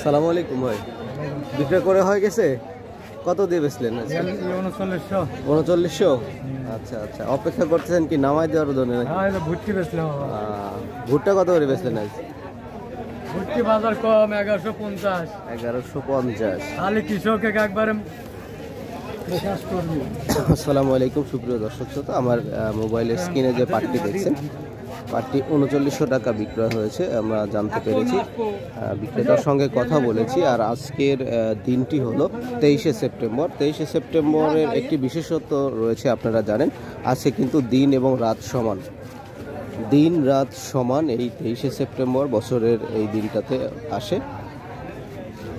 সালামু আলাইকুম ভাই, বিক্রয় করে হয়ে গেছে? কত দিয়ে বেচলেন? 3900। আচ্ছা আচ্ছা, অপেক্ষা করতেছেন কি নামাই দেওয়ার জন্য? ভুট্টা কত করে বেচলেন আজ? ভুট্টি বাজার কম 1150। 1150 খালি কৃষক একবারে। আসসালামু আলাইকুম সুপ্রিয় দর্শক শ্রোতা, আমার মোবাইলের স্ক্রিনে যে পাটটি দেখছেন, পাটটি 3900 টাকা বিক্রয় হয়েছে আমরা জানতে পেরেছি। বিক্রেতার সঙ্গে কথা বলেছি। আর আজকের দিনটি হলো 23শে সেপ্টেম্বর। 23শে সেপ্টেম্বরের একটি বিশেষত্ব রয়েছে, আপনারা জানেন, আজকে কিন্তু দিন এবং রাত সমান। দিন রাত সমান এই 23শে সেপ্টেম্বর বছরের এই দিনটাতে আসে।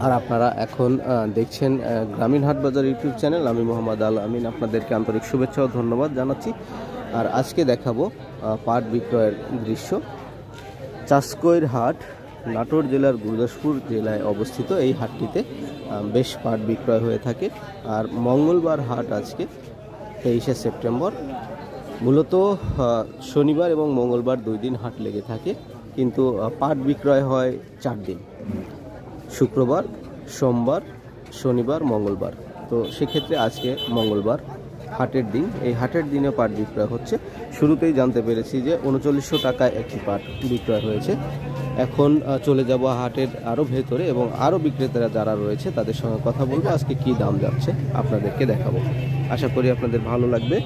আর আপনারা এখন দেখছেন গ্রামীণ হাট বাজার ইউটিউব চ্যানেল। আমি মোহাম্মদ আল আমিন, আপনাদেরকে আন্তরিক শুভেচ্ছা ও ধন্যবাদ জানাচ্ছি। আর আজকে দেখাবো পাট বিক্রয়ের দৃশ্য। চাষকৈর হাট নাটোর জেলার গুরদাসপুর জেলায় অবস্থিত। এই হাটটিতে বেশ পাট বিক্রয় হয়ে থাকে। আর মঙ্গলবার হাট আজকে 23শে সেপ্টেম্বর। মূলত শনিবার এবং মঙ্গলবার 2 দিন হাট লেগে থাকে, কিন্তু পাট বিক্রয় হয় 4 দিন, শুক্রবার, সোমবার, শনিবার, মঙ্গলবার। তো সেক্ষেত্রে আজকে মঙ্গলবার হাটের দিন। এই হাটের দিনে পাট বিক্রয় হচ্ছে। শুরুতেই জানতে পেরেছি যে 3900 টাকায় একটি পাট বিক্রয় হয়েছে। এখন চলে যাব হাটের আরও ভেতরে এবং আরও বিক্রেতারা যারা রয়েছে তাদের সঙ্গে কথা বলবো। আজকে কি দাম যাচ্ছে আপনাদেরকে দেখাবো। আশা করি আপনাদের ভালো লাগবে।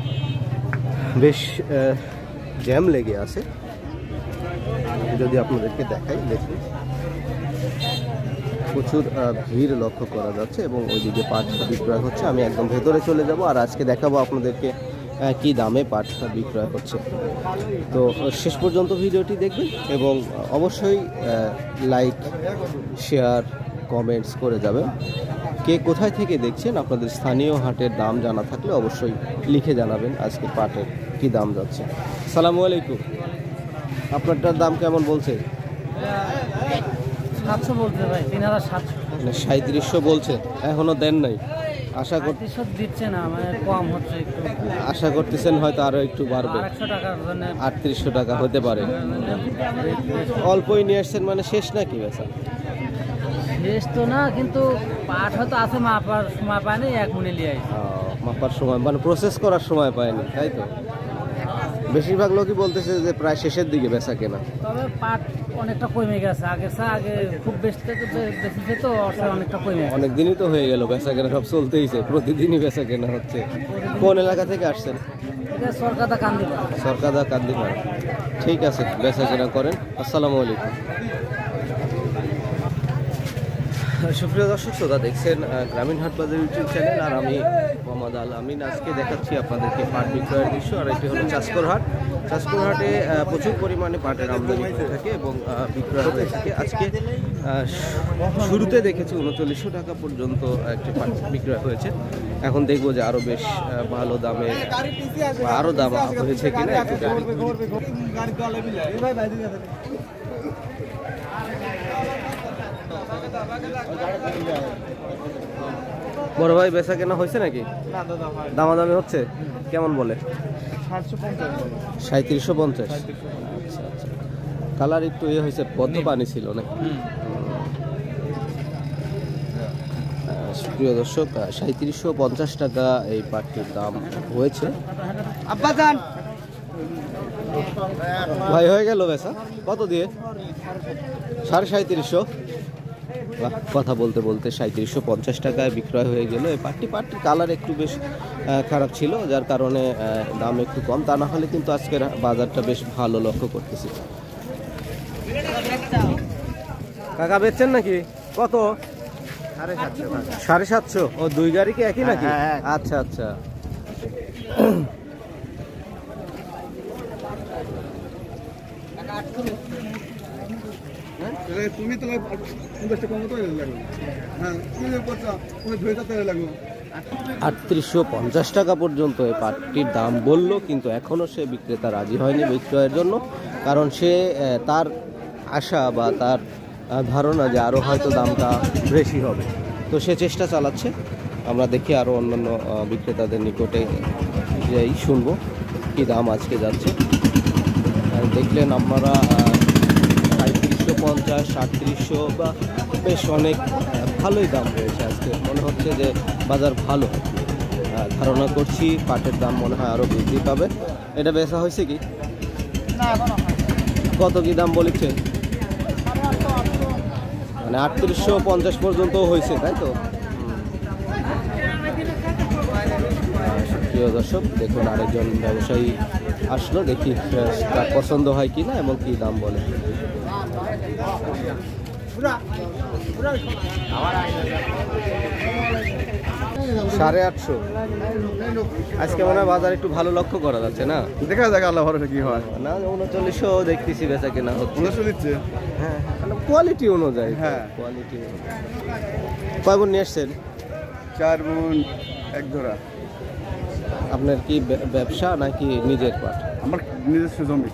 বেশ জ্যাম লেগে আছে, যদি আপনাদেরকে দেখাই, দেখুন প্রচুর ভিড় লক্ষ্য করা যাচ্ছে এবং ওইদিকে পাট বিক্রয় হচ্ছে। আমি একদম ভেতরে চলে যাব আর আজকে দেখাবো আপনাদেরকে কি দামে পাট বিক্রয় হচ্ছে। তো শেষ পর্যন্ত ভিডিওটি দেখবেন এবং অবশ্যই লাইক, শেয়ার, কমেন্টস করে যাবেন। কে কোথায় থেকে দেখছেন, আপনাদের স্থানীয় হাটের দাম জানা থাকলে অবশ্যই লিখে জানাবেন আজকে পাটের কি দাম যাচ্ছে। আসসালামু আলাইকুম, আপনারটার দাম কেমন বলছে? 700 বলতে ভাই, 3700। 3700 বলছে, এখনো দেন নাই? আশা দিচ্ছে না, মানে কম হচ্ছে একটু। আশা করতেছেন হয়তো আরো একটু বাড়বে। 3800 টাকা হতে পারে। অল্পই নিয়ে আসছেন, মানে শেষ নাকি বেচা? শেষ তো না, কিন্তু পাট হয়তো আছে, মাপার সময় পায়নি, 1 মনে লিয়ে মাপার সময়, মানে প্রসেস করার সময় পায়নি, তাই তো? বেশিরভাগ লোকই বলতেছে যে প্রায় শেষের দিকে বেচা কেনা। তবে পাট অনেকটা কমে গেছে, আগে খুব বেশি তো অনেকটা কমে গেছে। অনেক দিনই তো হয়ে গেল বেচা কেনা সব চলতেইছে, প্রতিদিনই বেচা কেনা হচ্ছে। কোন এলাকা থেকে আসছেন? সরকারদা কান্দিপাড়া। ঠিক আছে, বেচা কেনা করেন। আসসালামু আলাইকুম। সুপ্রিয় দর্শক শ্রোতা, দেখছেন গ্রামীণ হাট বাজার ইউটিউব চ্যানেল। আর আমি মোহাম্মদ আল আমিন। আজকে দেখাচ্ছি আপনাদেরকে পাট বিক্রয়ের দৃশ্য। আর এটি হলো চাষকর হাট। চাষকর হাটে প্রচুর পরিমাণে পাটের আমদানি হয়ে থাকে এবং বিক্রয় হয়ে থাকে। আজকে শুরুতে দেখেছি 3900 টাকা পর্যন্ত একটি পাট বিক্রয় হয়েছে। এখন দেখবো যে আরও বেশ ভালো দামে বা আরও দাম হয়েছে কিনা। বড় ভাই, বেচা কেনা হয়েছে নাকি? দামাদামি হচ্ছে? কেমন বলে? 3750। আচ্ছা আচ্ছা, কালার একটু হয়েছে, বদ্ধ পানি ছিল নাকি? প্রিয় দর্শক, 3750 টাকা এই পাটটির দাম হয়েছে। ভাই হয়ে গেল বেচা? কত দিয়ে? 3750। কথা বলতে বলতে 3750 টাকায় বিক্রয় হয়ে গেল এই পাটটির কালার একটু বেশ খারাপ ছিল, যার কারণে দাম একটু কম। তা না হলে কিন্তু আজকের বাজারটা বেশ ভালো লক্ষ্য করতেছি। কাকা বেচছেন নাকি? কত? 750। ও, 2 গাড়ি কি একই নাকি? আচ্ছা আচ্ছা। তুমি তো 3850 টাকা পর্যন্ত এই পাটটির দাম বলল, কিন্তু এখনও সে বিক্রেতা রাজি হয়নি বিক্রয়ের জন্য। কারণ সে তার আশা বা তার ধারণা যে আরও হয়তো দামটা বেশি হবে, তো সে চেষ্টা চালাচ্ছে। আমরা দেখি আরও অন্যান্য বিক্রেতাদের নিকটে যাই, শুনবো কি দাম আজকে যাচ্ছে। দেখলেন আপনারা 3750, 3800 বা বেশ অনেক ভালোই দাম রয়েছে আজকে, মনে হচ্ছে যে বাজার ভালো। ধারণা করছি পাটের দাম মনে হয় আরও বৃদ্ধি পাবে। এটা বেচা হয়েছে কি? কত কি দাম বলেছে? মানে 3850 পর্যন্ত হয়েছে, তাই তো? প্রিয় দর্শক, দেখুন আরেকজন ব্যবসায়ী আসলো, দেখি তার পছন্দ হয় কি না এবং কি দাম বলে। 850। আজকে মনে হয় বাজার একটু ভালো লক্ষ্য করা যাচ্ছে না? দেখা যাক আল্লাহ ভরসা কি হয়। না 3900 দেখতেছি বেচা কেনা হচ্ছে। 1900 দিচ্ছে। হ্যাঁ, কোয়ালিটি অনুযায়ী। হ্যাঁ, কোয়ালিটি। কয় বোন নিয়ে আসছেন? 4 বোন 1 ধরা। আপনার কি ব্যবসা নাকি নিজের পাট? আমার নিজস্ব জমি।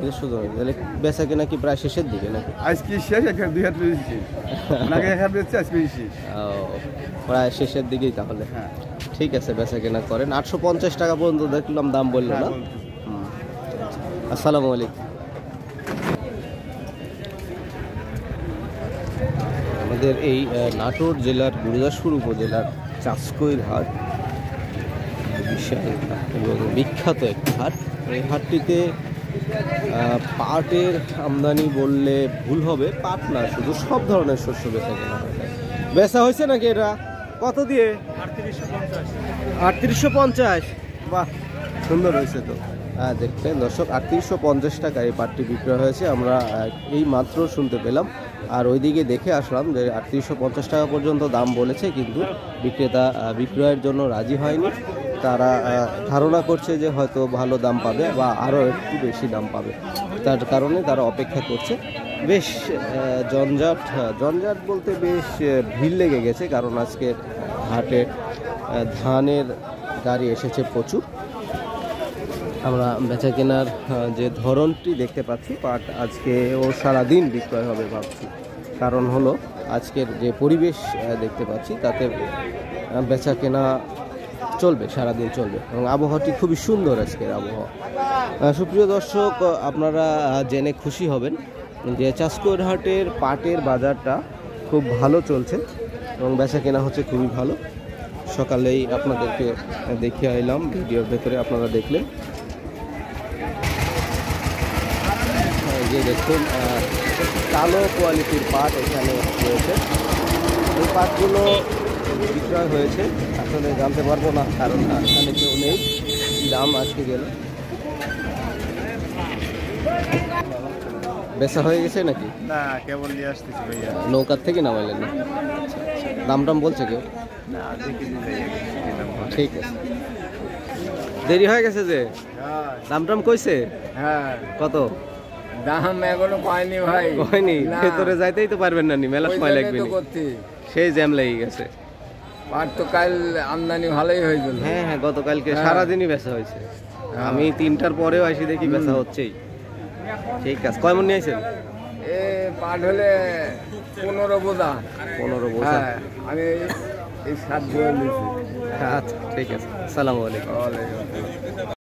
নিজস্ব জমি। তাহলে বেচা কেনা কি প্রায় শেষের দিকে নাকি? আজকে শেষ, এখন 2 হাজার বেশি। আগে 1 হাজার বেচছে, আজকে বেশি। প্রায় শেষের দিকেই তাহলে। হ্যাঁ, ঠিক আছে, বেচা কেনা করেন। 850 টাকা পর্যন্ত দেখলাম দাম বললো না? আসসালামু আলাইকুম। আমাদের এই নাটোর জেলার গুরুদাসপুর উপজেলার চাষকৈর হাট বিশাল এবং বিখ্যাত একটি হাট। এই হাটটিতে পাটের আমদানি বললে ভুল হবে, পাট না শুধু সব ধরনের শস্য বেচা কেনা হয়। বেচা হয়েছে নাকি এটা? কত দিয়ে? 3850। বাহ, সুন্দর হয়েছে তো। দেখবেন দর্শক, 3850 টাকা এই পাটটি বিক্রয় হয়েছে। আমরা এই মাত্র শুনতে পেলাম, আর ওইদিকে দেখে আসলাম যে 3850 টাকা পর্যন্ত দাম বলেছে, কিন্তু বিক্রেতা বিক্রয়ের জন্য রাজি হয়নি। তারা ধারণা করছে যে হয়তো ভালো দাম পাবে বা আরও একটু বেশি দাম পাবে, তার কারণে তারা অপেক্ষা করছে। বেশ জঞ্জাট বলতে বেশ ভিড় লেগে গেছে, কারণ আজকের হাটে ধানের গাড়ি এসেছে প্রচুর। আমরা বেচা কেনার যে ধরনটি দেখতে পাচ্ছি, পাট আজকে ও সারাদিন বিক্রয় হবে ভাবছি। কারণ হলো আজকের যে পরিবেশ দেখতে পাচ্ছি, তাতে বেচা কেনা চলবে, সারাদিন চলবে এবং আবহাওয়াটি খুবই সুন্দর আজকের আবহাওয়া। সুপ্রিয় দর্শক, আপনারা জেনে খুশি হবেন যে চাষকৈর হাটের পাটের বাজারটা খুব ভালো চলছে এবং বেচা কেনা হচ্ছে খুবই ভালো। সকালেই আপনাদেরকে দেখিয়ে এলাম, ভিডিওর ভেতরে আপনারা দেখলেন। যে দেখুন কালো কোয়ালিটির পাট এখানে রয়েছে। এই পাটগুলো বিক্রয় হয়েছে, আসলে জানতে পারবো না কারণ এখানে কেউ নেই। দাম আজকে গেল, বেচা হয়ে গেছে নাকি? না, কেবল নিয়ে আসতেছি ভাইয়া। নৌকার থেকে নামাইলেন না? দাম টাম বলছে কেউ? না, দেখি দিলে। ঠিক আছে, দেরি হয়ে গেছে যে। দাম টাম কইছে? হ্যাঁ, কত দাম এখনো পাইনি ভাই। হয়নি? না। ভেতরে যাইতেই তো পারবেন না, মেলা ওই সময় জন্যই লাগবে তো নি। করছি। সেই জ্যাম লেগে গেছে। পাট তো কাল আমদানি ভালোই হয়েছিল। হ্যাঁ হ্যাঁ, গতকালকে হ্যাঁ। সারাদিনই বেচা হয়েছে। আমি 3টার পরেও আসি দেখি বেচা হচ্ছেই। ঠিক আছে, কয় মন নিয়ে আসেন? এ পাট হলে 15 বোঝা। 15 বোঝা। হ্যাঁ, আমি এই 7 দিয়ে নিয়েছি। আচ্ছা, ঠিক আছে। আসসালামু আলাইকুম। ওয়ালাইকুম আসসালাম।